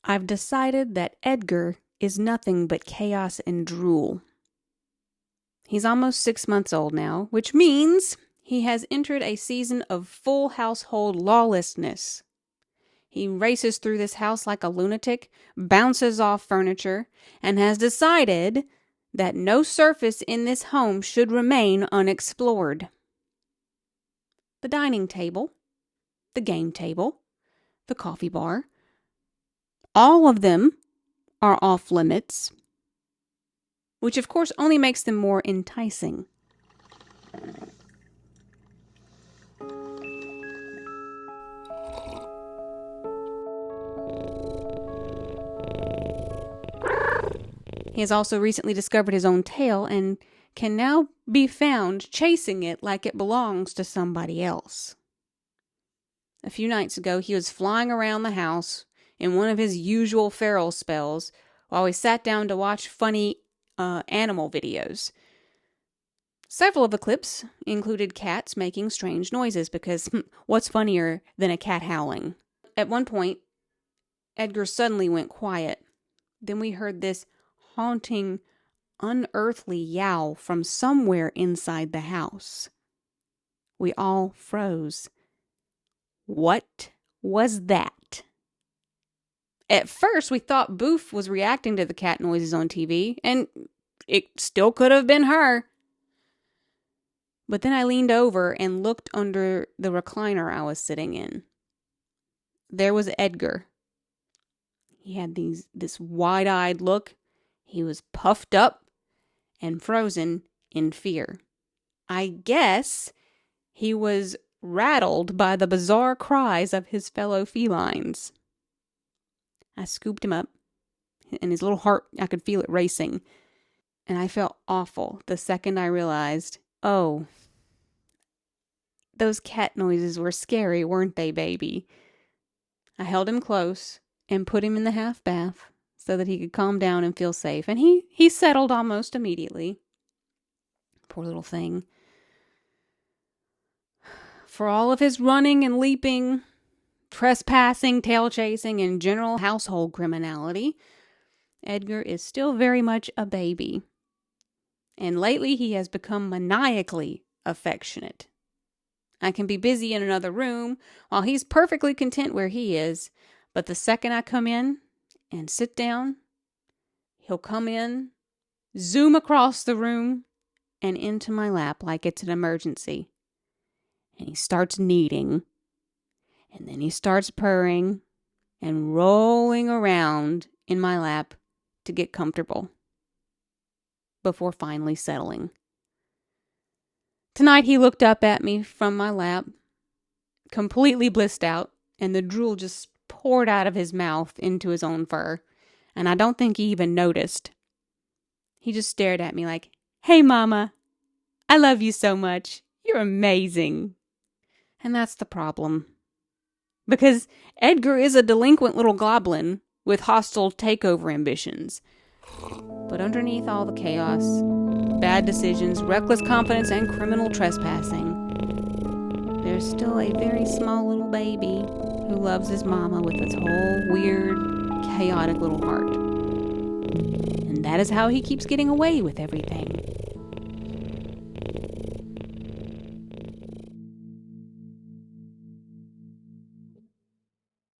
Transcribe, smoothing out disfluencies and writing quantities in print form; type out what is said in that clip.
I've decided that Edgar is nothing but chaos and drool. He's almost 6 months old now, which means he has entered a season of full household lawlessness. He races through this house like a lunatic, bounces off furniture, and has decided that no surface in this home should remain unexplored. The dining table, the game table, the coffee bar, all of them are off limits, which of course only makes them more enticing. He has also recently discovered his own tail and can now be found chasing it like it belongs to somebody else. A few nights ago, he was flying around the house in one of his usual feral spells while we sat down to watch funny animal videos. Several of the clips included cats making strange noises because what's funnier than a cat howling? At one point, Edgar suddenly went quiet. Then we heard this haunting, unearthly yowl from somewhere inside the house. We all froze. What was that? At first, we thought Boof was reacting to the cat noises on TV, and it still could have been her. But then I leaned over and looked under the recliner I was sitting in. There was Edgar. He had this wide-eyed look. He was puffed up and frozen in fear. I guess he was rattled by the bizarre cries of his fellow felines. I scooped him up, and his little heart, I could feel it racing. And I felt awful the second I realized, oh, those cat noises were scary, weren't they, baby? I held him close and put him in the half bath so that he could calm down and feel safe. And he settled almost immediately. Poor little thing. For all of his running and leaping, trespassing, tail chasing, and general household criminality, Edgar is still very much a baby. And lately he has become maniacally affectionate. I can be busy in another room while he's perfectly content where he is, but the second I come in and sit down, he'll come in, zoom across the room, and into my lap like it's an emergency. And he starts kneading, and then he starts purring and rolling around in my lap to get comfortable before finally settling. Tonight he looked up at me from my lap, completely blissed out, and the drool just poured out of his mouth into his own fur, and I don't think he even noticed. He just stared at me like, "Hey, Mama, I love you so much. You're amazing." And that's the problem. Because Edgar is a delinquent little goblin with hostile takeover ambitions. But underneath all the chaos, bad decisions, reckless confidence, and criminal trespassing, there's still a very small little baby who loves his mama with its whole weird, chaotic little heart. And that is how he keeps getting away with everything.